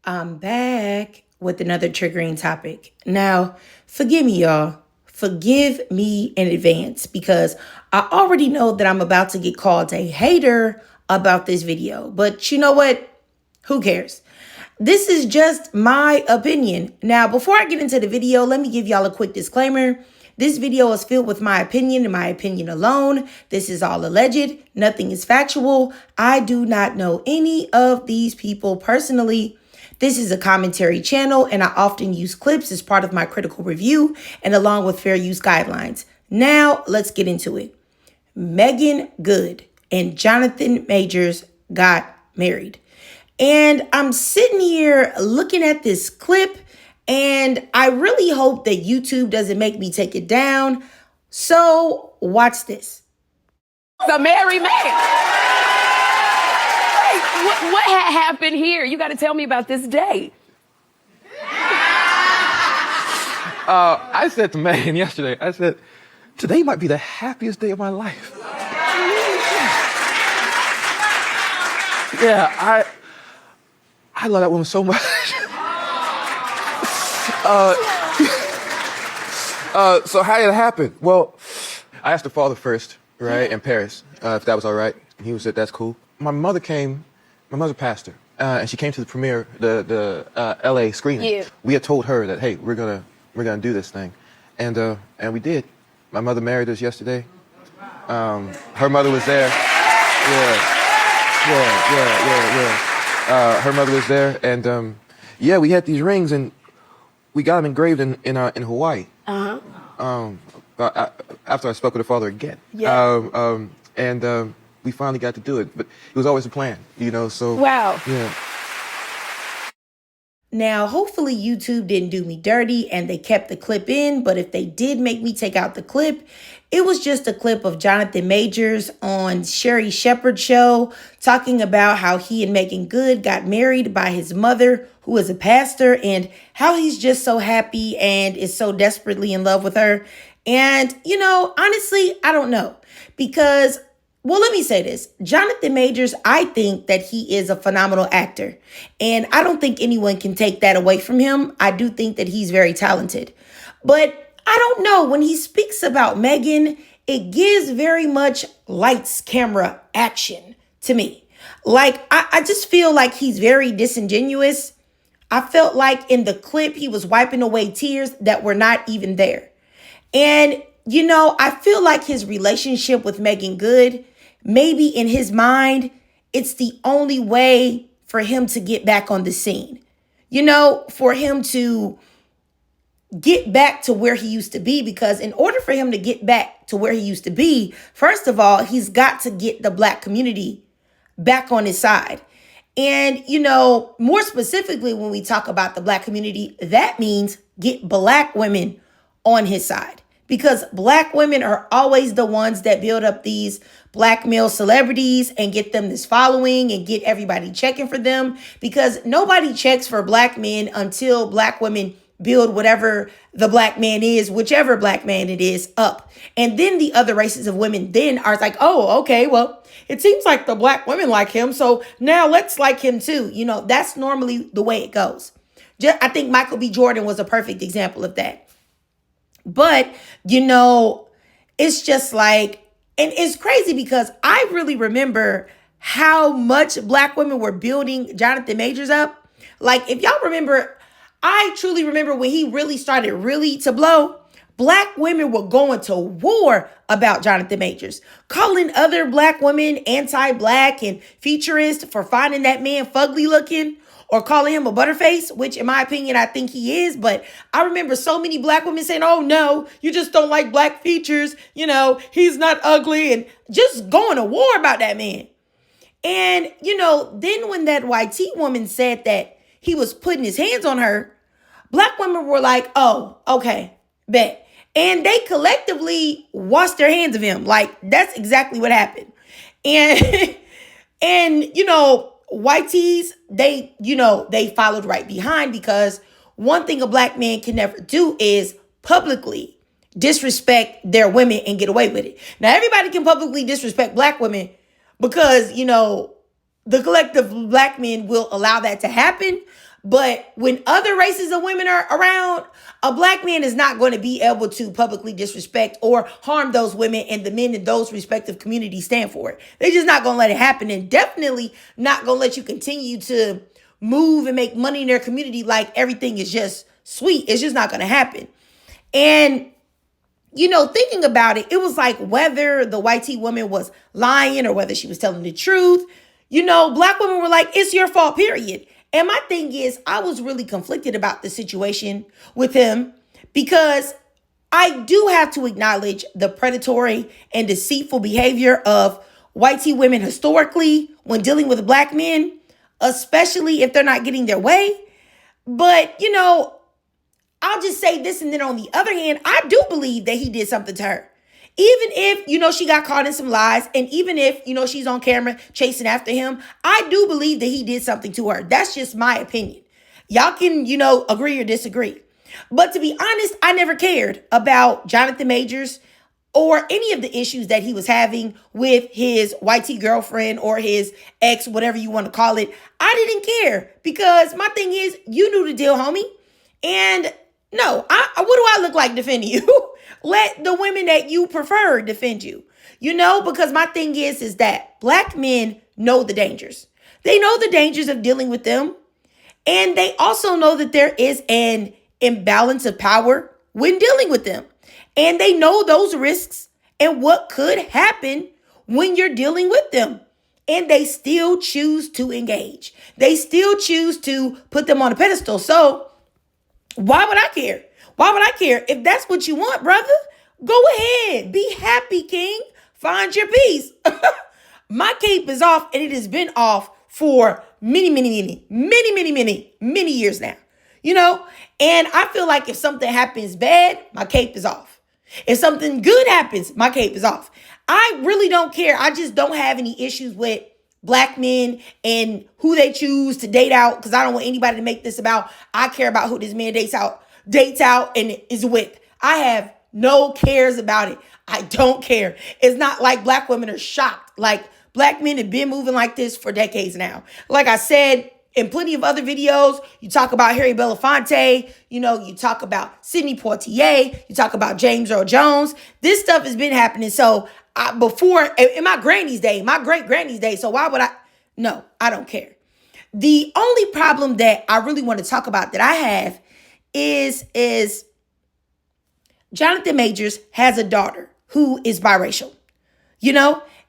I'm back with another triggering topic. Now, forgive me, y'all. Forgive me in advance because I already know that I'm about to get called a hater about this video. But you know what? Who cares? This is just my opinion. Now, before I get into the video, let me give y'all a quick disclaimer. This video is filled with my opinion and my opinion alone. This is all alleged. Nothing is factual. I do not know any of these people personally. This is a commentary channel, and I often use clips as part of my critical review and along with fair use guidelines. Now, let's get into it. Meagan Good and Jonathan Majors got married. And I'm sitting here looking at this clip, and I really hope that YouTube doesn't make me take it down. So watch this. The married man. What had happened here? You got to tell me about this day. I said to Meagan yesterday, I said, today might be the happiest day of my life. Yeah, I love that woman so much. So how did it happen? Well, I asked her father first, right, in Paris, if that was all right. He said, that's cool. My mother's a pastor, and she came to the premiere, the LA screening. Yeah. We had told her that, hey, we're gonna do this thing, and we did. My mother married us yesterday. Her mother was there. Yeah. Her mother was there, and we had these rings, and we got them engraved in Hawaii. After I spoke with her father again. Yeah. And we finally got to do it, but it was always a plan, so. Wow. Yeah. Now, hopefully YouTube didn't do me dirty and they kept the clip in, but if they did make me take out the clip, it was just a clip of Jonathan Majors on Sherry Shepherd's show talking about how he and Meagan Good got married by his mother, who is a pastor, and how he's just so happy and is so desperately in love with her. And, honestly, I don't know because, well, let me say this. Jonathan Majors, I think that he is a phenomenal actor, and I don't think anyone can take that away from him. I do think that he's very talented, but I don't know. When he speaks about Meagan, it gives very much lights, camera, action to me. Like, I just feel like he's very disingenuous. I felt like in the clip, he was wiping away tears that were not even there. And, I feel like his relationship with Meagan Good, maybe in his mind, it's the only way for him to get back on the scene. For him to get back to where he used to be, because in order for him to get back to where he used to be, first of all, he's got to get the Black community back on his side. And, more specifically, when we talk about the Black community, that means get Black women on his side, because Black women are always the ones that build up these Black male celebrities and get them this following and get everybody checking for them, because nobody checks for Black men until Black women build whatever the Black man is, whichever Black man it is, up. And then the other races of women then are like, oh, okay, well, it seems like the Black women like him, so now let's like him too. That's normally the way it goes. I think Michael B. Jordan was a perfect example of that. But, it's just like, and it's crazy because I really remember how much Black women were building Jonathan Majors up. Like, if y'all remember, I truly remember when he really started to blow, Black women were going to war about Jonathan Majors, calling other Black women anti-Black and futurist for finding that man fugly looking, or calling him a butterface, which in my opinion, I think he is. But I remember so many Black women saying, oh no, you just don't like Black features. He's not ugly, and just going to war about that man. And, then when that YT woman said that he was putting his hands on her, Black women were like, oh, okay, bet. And they collectively washed their hands of him. Like, that's exactly what happened. And, YTs, they followed right behind, because one thing a Black man can never do is publicly disrespect their women and get away with it. Now, everybody can publicly disrespect Black women because, the collective Black men will allow that to happen. But when other races of women are around, a black man is not going to be able to publicly disrespect or harm those women, and the men in those respective communities stand for it. They're just not going to let it happen, and definitely not going to let you continue to move and make money in their community like everything is just sweet. It's just not going to happen. And thinking about it, it was like whether the white tea woman was lying or whether she was telling the truth. Black women were like, it's your fault, period. And my thing is, I was really conflicted about the situation with him because I do have to acknowledge the predatory and deceitful behavior of white tea women historically when dealing with black men, especially if they're not getting their way. But, I'll just say this. And then on the other hand, I do believe that he did something to her. Even if, she got caught in some lies, and even if, she's on camera chasing after him, I do believe that he did something to her. That's just my opinion. Y'all can, agree or disagree. But to be honest, I never cared about Jonathan Majors or any of the issues that he was having with his white tea girlfriend or his ex, whatever you want to call it. I didn't care because my thing is, you knew the deal, homie. And no, what do I look like defending you? Let the women that you prefer defend you, because my thing is that black men know the dangers. They know the dangers of dealing with them. And they also know that there is an imbalance of power when dealing with them. And they know those risks and what could happen when you're dealing with them. And they still choose to engage. They still choose to put them on a pedestal. So why would I care? Why would I care? If that's what you want, brother, go ahead. Be happy, king. Find your peace. My cape is off, and it has been off for many years now. And I feel like if something happens bad, my cape is off. If something good happens, my cape is off. I really don't care. I just don't have any issues with black men and who they choose to date out, because I don't want anybody to make this about, I care about who this man dates out and is with. I have no cares about it. I don't care. It's not like black women are shocked. Like, black men have been moving like this for decades now. Like I said in plenty of other videos, you talk about Harry Belafonte, you talk about Sidney Poitier, you talk about James Earl Jones. This stuff has been happening. So before, in my granny's day, my great granny's day. So why would I? No, I don't care. The only problem that I really want to talk about that I have is Jonathan Majors has a daughter who is biracial,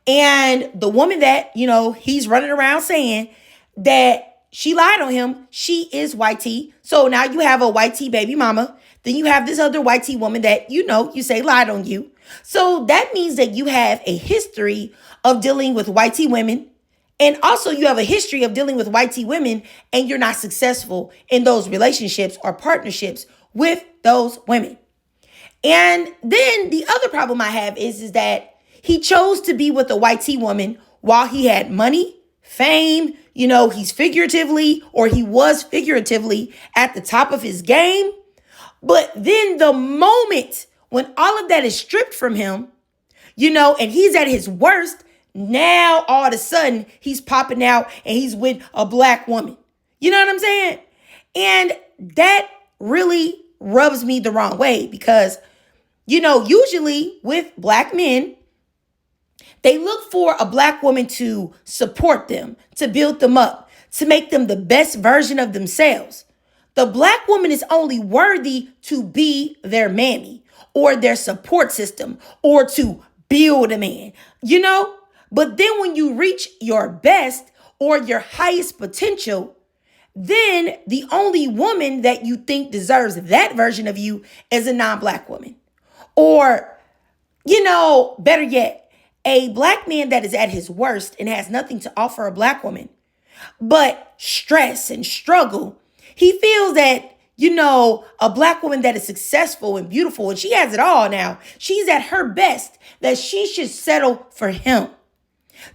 and the woman that, he's running around saying that she lied on him, she is white tea. So now you have a white tea baby mama. Then you have this other white tea woman that, you say lied on you. So that means that you have a history of dealing with white tea women. And also you have a history of dealing with white tea women, and you're not successful in those relationships or partnerships with those women. And then the other problem I have is that he chose to be with a white tea woman while he had money, fame, he was figuratively at the top of his game. But then the moment when all of that is stripped from him, and he's at his worst, now all of a sudden he's popping out and he's with a black woman. You know what I'm saying? And that really rubs me the wrong way because, usually with black men, they look for a black woman to support them, to build them up, to make them the best version of themselves. The black woman is only worthy to be their mammy or their support system or to build a man, But then when you reach your best or your highest potential, then the only woman that you think deserves that version of you is a non-black woman. Or, better yet, a black man that is at his worst and has nothing to offer a black woman, but stress and struggle. He feels that, a black woman that is successful and beautiful, and she has it all now. She's at her best, that she should settle for him.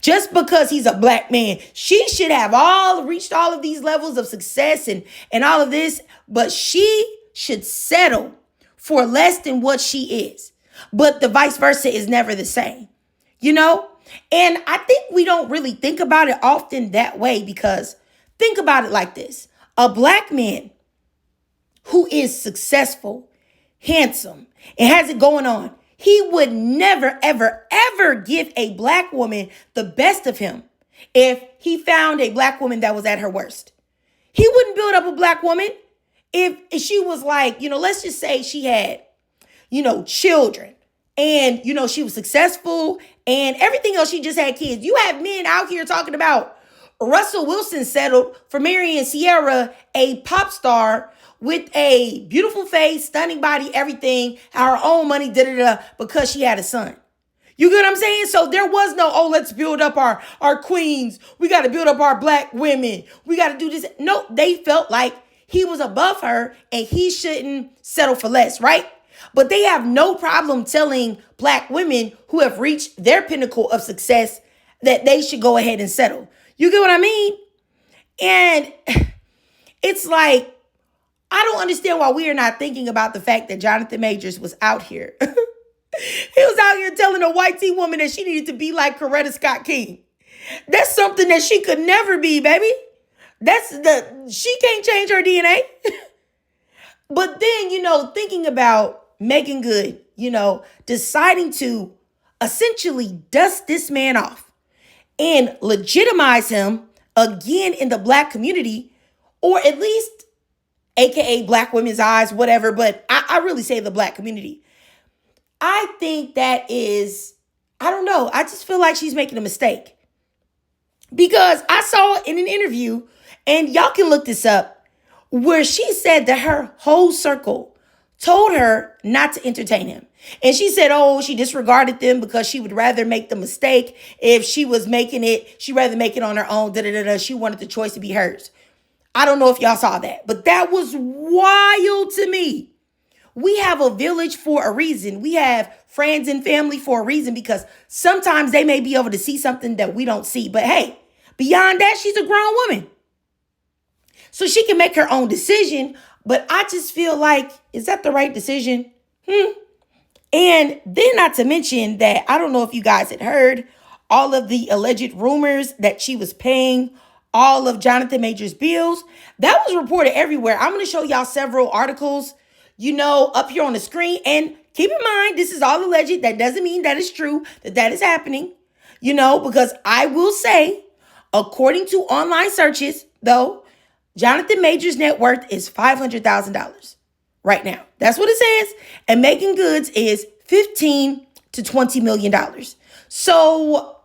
Just because he's a black man, she should have reached all of these levels of success and all of this, but she should settle for less than what she is. But the vice versa is never the same, And I think we don't really think about it often that way because think about it like this. A black man who is successful, handsome, and has it going on, he would never, ever, ever give a black woman the best of him if he found a black woman that was at her worst. He wouldn't build up a black woman if she was like, let's just say she had, children and, she was successful and everything else. She just had kids. You have men out here talking about Russell Wilson settled for marrying Sierra, a pop star with a beautiful face, stunning body, everything, her own money, because she had a son. You get what I'm saying? So there was no, let's build up our queens. We got to build up our black women. We got to do this. No, they felt like he was above her and he shouldn't settle for less, right? But they have no problem telling black women who have reached their pinnacle of success that they should go ahead and settle. You get what I mean? And it's like, I don't understand why we are not thinking about the fact that Jonathan Majors was out here. He was out here telling a white teen woman that she needed to be like Coretta Scott King. That's something that she could never be, baby. She can't change her DNA. But then, thinking about Meagan Good, deciding to essentially dust this man off and legitimize him again in the black community, or at least AKA black women's eyes, whatever. But I really say the black community. I think that is, I don't know. I just feel like she's making a mistake. Because I saw in an interview, and y'all can look this up, where she said that her whole circle told her not to entertain him. And she said, she disregarded them because she would rather make the mistake if she was making it. She'd rather make it on her own. She wanted the choice to be hers. I don't know if y'all saw that, but that was wild to me. We have a village for a reason. We have friends and family for a reason, because sometimes they may be able to see something that we don't see. But hey, beyond that, she's a grown woman. So she can make her own decision. But I just feel like, is that the right decision? And then not to mention that, I don't know if you guys had heard all of the alleged rumors that she was paying all of Jonathan Majors' bills. That was reported everywhere. I'm going to show y'all several articles, up here on the screen. And keep in mind, this is all alleged. That doesn't mean that it's true, that is happening, because I will say, according to online searches, though, Jonathan Majors' net worth is $500,000 right now. That's what it says. And Meagan Good's is $15 to $20 million. So,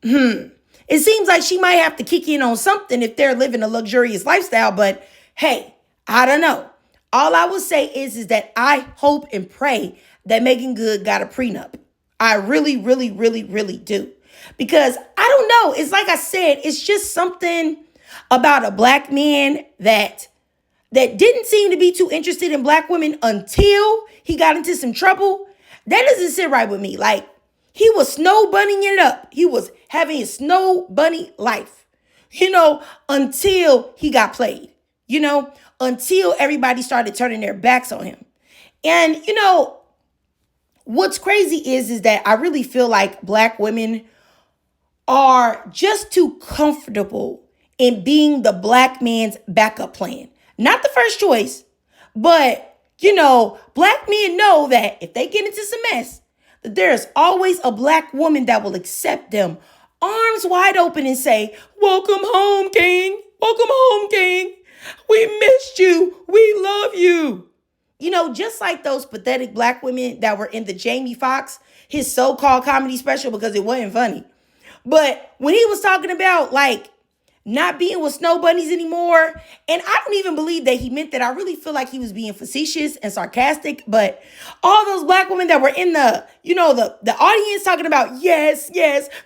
it seems like she might have to kick in on something if they're living a luxurious lifestyle. But hey, I don't know. All I will say is that I hope and pray that Meagan Good got a prenup. I really, really, really, really do. Because I don't know. It's like I said, it's just something about a black man that didn't seem to be too interested in black women until he got into some trouble. That doesn't sit right with me. Like, he was snow bunnying it up. He was having a snow bunny life, until he got played, until everybody started turning their backs on him. And, what's crazy is that I really feel like black women are just too comfortable in being the black man's backup plan. Not the first choice, but, black men know that if they get into some mess, that there's always a black woman that will accept them, arms wide open, and say, "Welcome home, King. Welcome home, King. We missed you. We love you." Just like those pathetic black women that were in the Jamie Foxx, his so-called comedy special, because it wasn't funny. But when he was talking about, like, not being with snow bunnies anymore, and I don't even believe that he meant that. I really feel like he was being facetious and sarcastic. But all those black women that were in the audience talking about, yes,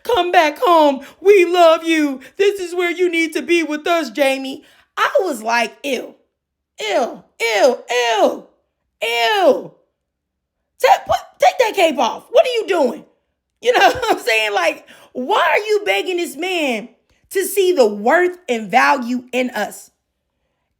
come back home. We love you. This is where you need to be with us, Jamie. I was like, ew. Take that cape off. What are you doing? You know what I'm saying? Like, why are you begging this man to see the worth and value in us?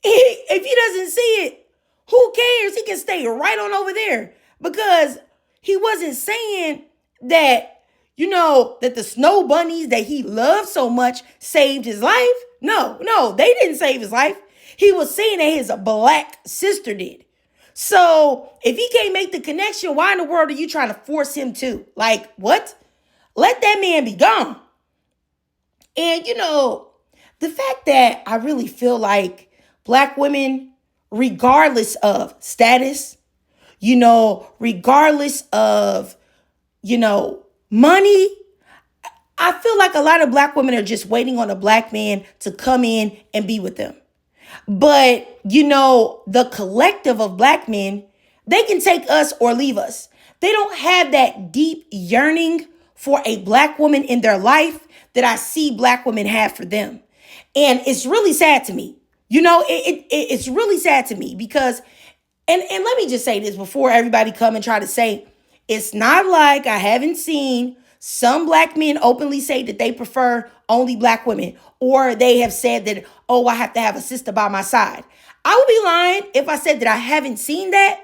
If he doesn't see it, who cares? He can stay right on over there, because he wasn't saying that, that the snow bunnies that he loved so much saved his life. No, they didn't save his life. He was saying that his black sister did. So if he can't make the connection, why in the world are you trying to force him to? Like, what? Let that man be gone. And, the fact that I really feel like black women, regardless of status, regardless of, money, I feel like a lot of black women are just waiting on a black man to come in and be with them. But, the collective of black men, they can take us or leave us. They don't have that deep yearning for a black woman in their life that I see black women have for them. And it's really sad to me. It's really sad to me because, and let me just say this before everybody come and try to say, it's not like I haven't seen some black men openly say that they prefer only black women, or they have said that, oh, I have to have a sister by my side. I would be lying if I said that I haven't seen that.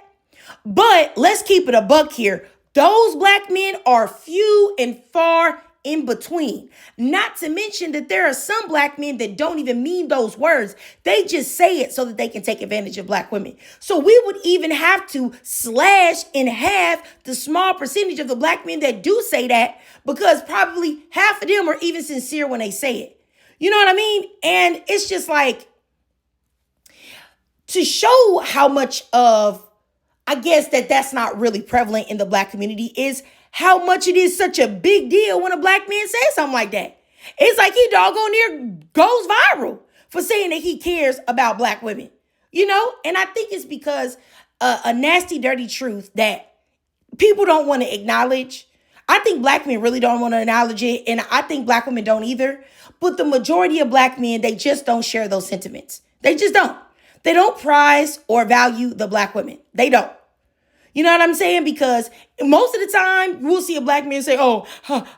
But let's keep it a buck here. Those black men are few and far in between. Not to mention that there are some black men that don't even mean those words. They just say it so that they can take advantage of black women. So we would even have to slash in half the small percentage of the black men that do say that, because probably half of them are even sincere when they say it. You know what I mean? And it's just like, to show how much of, I guess that's not really prevalent in the black community, is how much it is such a big deal when a black man says something like that. It's like he doggone near goes viral for saying that he cares about black women, And I think it's because a nasty, dirty truth that people don't want to acknowledge. I think black men really don't want to acknowledge it, and I think black women don't either. But the majority of black men, they just don't share those sentiments. They just don't. They don't prize or value the black women. They don't. You know what I'm saying? Because most of the time, we'll see a black man say, oh,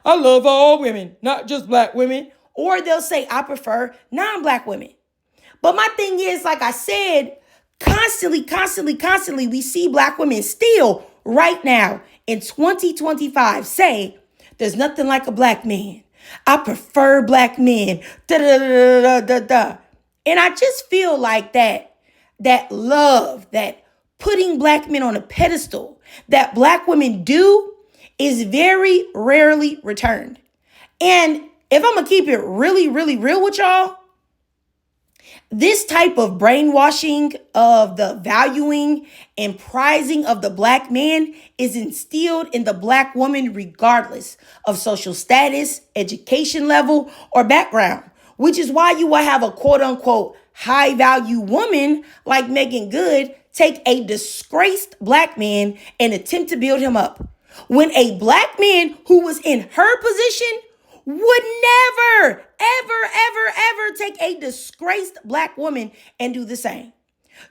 I love all women, not just black women. Or they'll say, I prefer non-black women. But my thing is, like I said, constantly, we see black women still right now in 2025 say, there's nothing like a black man. I prefer black men. And I just feel like that love, that putting black men on a pedestal that black women do is very rarely returned. And if I'm going to keep it really, really real with y'all, this type of brainwashing of the valuing and prizing of the black man is instilled in the black woman regardless of social status, education level, or background, which is why you will have a quote unquote high value woman like Meagan Good take a disgraced black man and attempt to build him up, when a black man who was in her position would never, ever take a disgraced black woman and do the same.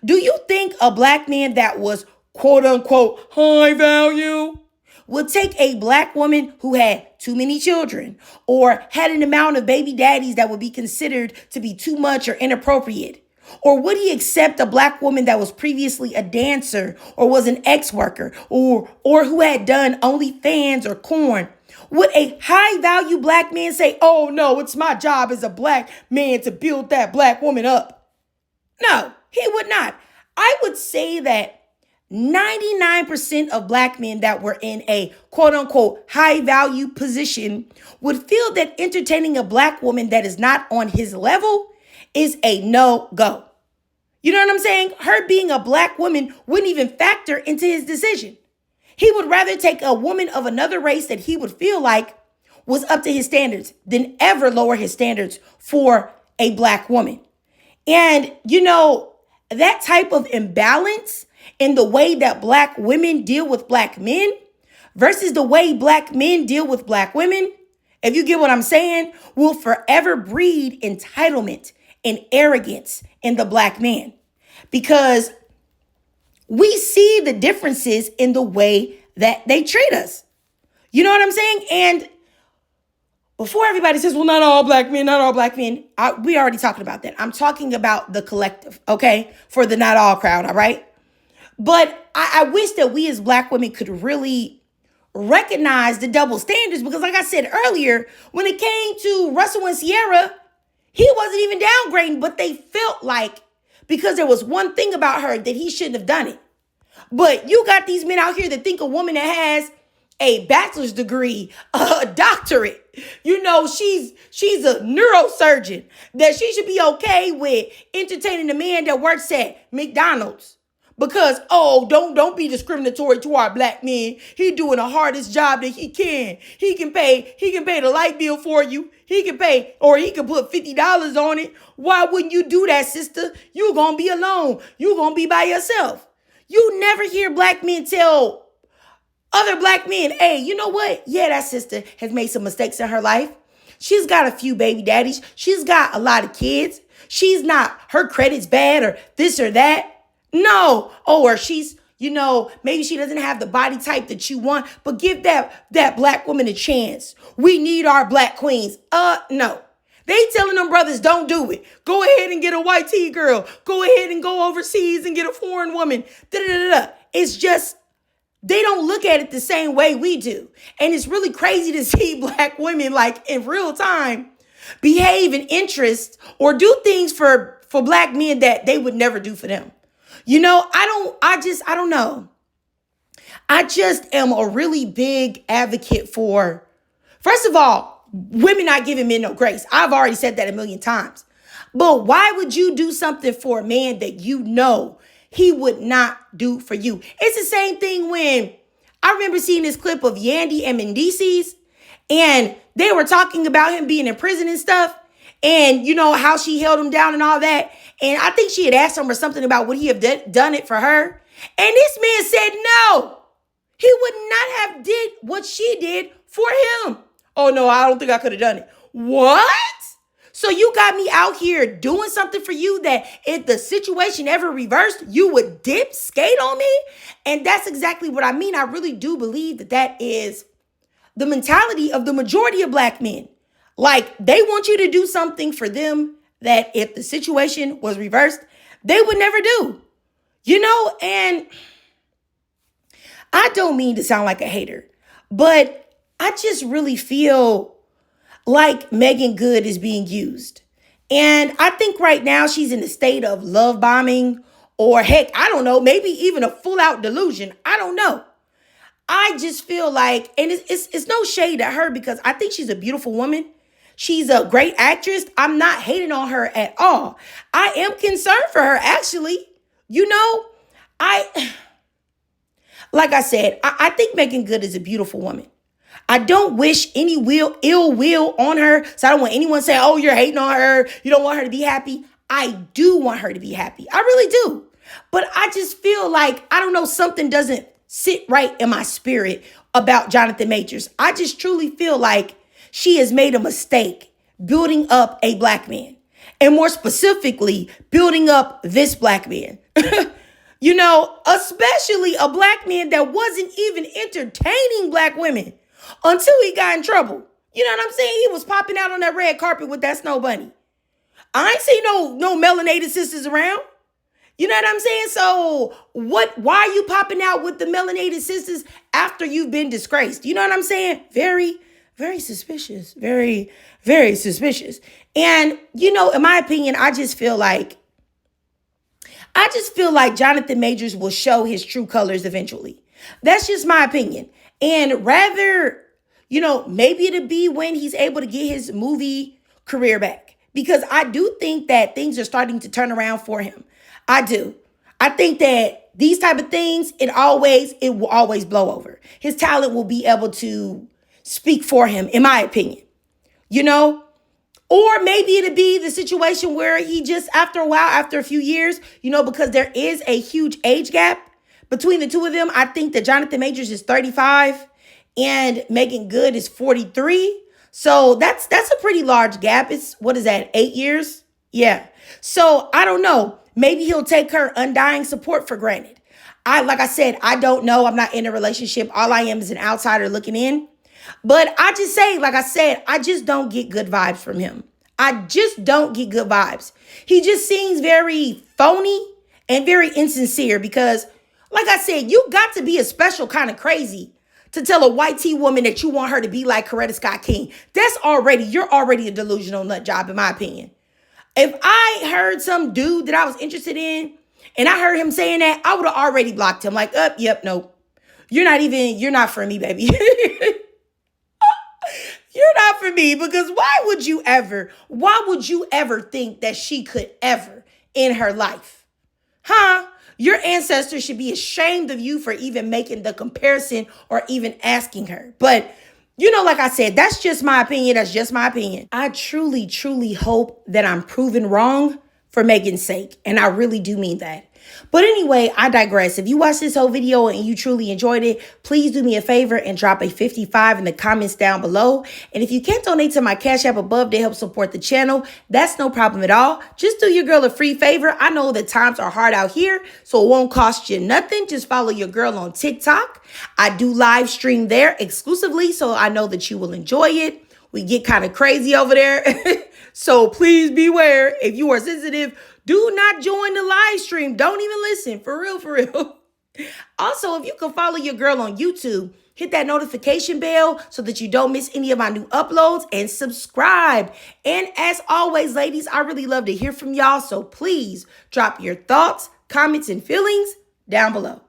Do you think a black man that was quote unquote high value would take a black woman who had too many children or had an amount of baby daddies that would be considered to be too much or inappropriate? Or would he accept a black woman that was previously a dancer or was an ex-worker or who had done OnlyFans or corn? Would a high-value black man say, oh, no, it's my job as a black man to build that black woman up? No, he would not. I would say that 99% of black men that were in a quote-unquote high-value position would feel that entertaining a black woman that is not on his level is a no-go. You know what I'm saying? Her being a black woman wouldn't even factor into his decision. He would rather take a woman of another race that he would feel like was up to his standards than ever lower his standards for a black woman. And, that type of imbalance in the way that black women deal with black men versus the way black men deal with black women, if you get what I'm saying, will forever breed entitlement and arrogance in the black man, because we see the differences in the way that they treat us. You know what I'm saying? And before everybody says, well, not all black men, we already talking about that. I'm talking about the collective, okay? For the not all crowd, all right? But I wish that we as black women could really recognize the double standards, because like I said earlier, when it came to Russell and Sierra, he wasn't even downgrading, but they felt like because there was one thing about her that he shouldn't have done it. But you got these men out here that think a woman that has a bachelor's degree, a doctorate, she's a neurosurgeon, that she should be okay with entertaining a man that works at McDonald's. Because, don't be discriminatory to our black men. He doing the hardest job that he can. He can pay the light bill for you. He can pay, or he can put $50 on it. Why wouldn't you do that, sister? You gonna be alone. You gonna be by yourself. You never hear black men tell other black men, hey, you know what? Yeah, that sister has made some mistakes in her life. She's got a few baby daddies. She's got a lot of kids. Her credit's bad or this or that. No. Or she's, maybe she doesn't have the body type that you want, but give that black woman a chance. We need our black queens. No. They telling them brothers, don't do it. Go ahead and get a white tea girl. Go ahead and go overseas and get a foreign woman. It's just, they don't look at it the same way we do. And it's really crazy to see black women like in real time behave in interest or do things for black men that they would never do for them. I don't know. I just am a really big advocate for, first of all, women not giving men no grace. I've already said that a million times. But why would you do something for a man that you know he would not do for you? It's the same thing when I remember seeing this clip of Yandy and Mendices, and they were talking about him being in prison and stuff, and how she held him down and all that. And I think she had asked him or something about would he have done it for her. And this man said no. He would not have did what she did for him. Oh, no, I don't think I could have done it. What? So you got me out here doing something for you that if the situation ever reversed, you would skate on me? And that's exactly what I mean. I really do believe that is the mentality of the majority of black men. Like, they want you to do something for them that if the situation was reversed, they would never do. And I don't mean to sound like a hater, but I just really feel like Meagan Good is being used. And I think right now she's in a state of love bombing, or heck, I don't know, maybe even a full out delusion. I don't know. I just feel like, and it's no shade at her because I think she's a beautiful woman. She's a great actress. I'm not hating on her at all. I am concerned for her, actually. Like I said, I think Meagan Good is a beautiful woman. I don't wish any ill will on her. So I don't want anyone saying, oh, you're hating on her. You don't want her to be happy. I do want her to be happy. I really do. But I just feel like, I don't know, something doesn't sit right in my spirit about Jonathan Majors. I just truly feel like she has made a mistake building up a black man. And more specifically, building up this black man. Especially a black man that wasn't even entertaining black women until he got in trouble. You know what I'm saying? He was popping out on that red carpet with that snow bunny. I ain't seen no melanated sisters around. You know what I'm saying? So why are you popping out with the melanated sisters after you've been disgraced? You know what I'm saying? Very, very suspicious. Very, very suspicious. And, in my opinion, I just feel like Jonathan Majors will show his true colors eventually. That's just my opinion. And rather, maybe it'll be when he's able to get his movie career back. Because I do think that things are starting to turn around for him. I do. I think that these type of things, it will always blow over. His talent will be able to speak for him, in my opinion. Or maybe it'll be the situation where he just, after a few years, because there is a huge age gap between the two of them. I think that Jonathan Majors is 35 and Meagan Good is 43. So that's a pretty large gap. It's, 8 years? Yeah. So I don't know. Maybe he'll take her undying support for granted. Like I said, I don't know. I'm not in a relationship. All I am is an outsider looking in. But I just say, like I said, I just don't get good vibes from him. I just don't get good vibes. He just seems very phony and very insincere because, like I said, you got to be a special kind of crazy to tell a white tea woman that you want her to be like Coretta Scott King. You're already a delusional nut job, in my opinion. If I heard some dude that I was interested in and I heard him saying that, I would have already blocked him. Like, yep, nope. You're not for me, baby. You're not for me, because why would you ever think that she could ever in her life? Huh? Your ancestors should be ashamed of you for even making the comparison or even asking her. But, like I said, that's just my opinion. That's just my opinion. I truly, truly hope that I'm proven wrong for Meagan's sake. And I really do mean that. But anyway, I digress. If you watched this whole video and you truly enjoyed it, please do me a favor and drop a 55 in the comments down below. And if you can't donate to my Cash App above to help support the channel, that's no problem at all. Just do your girl a free favor. I know that times are hard out here, so it won't cost you nothing. Just follow your girl on TikTok. I do live stream there exclusively, so I know that you will enjoy it. We get kind of crazy over there. So please beware. If you are sensitive, do not join the live stream. Don't even listen. For real, for real. Also, if you can follow your girl on YouTube, hit that notification bell so that you don't miss any of my new uploads, and subscribe. And as always, ladies, I really love to hear from y'all. So please drop your thoughts, comments, and feelings down below.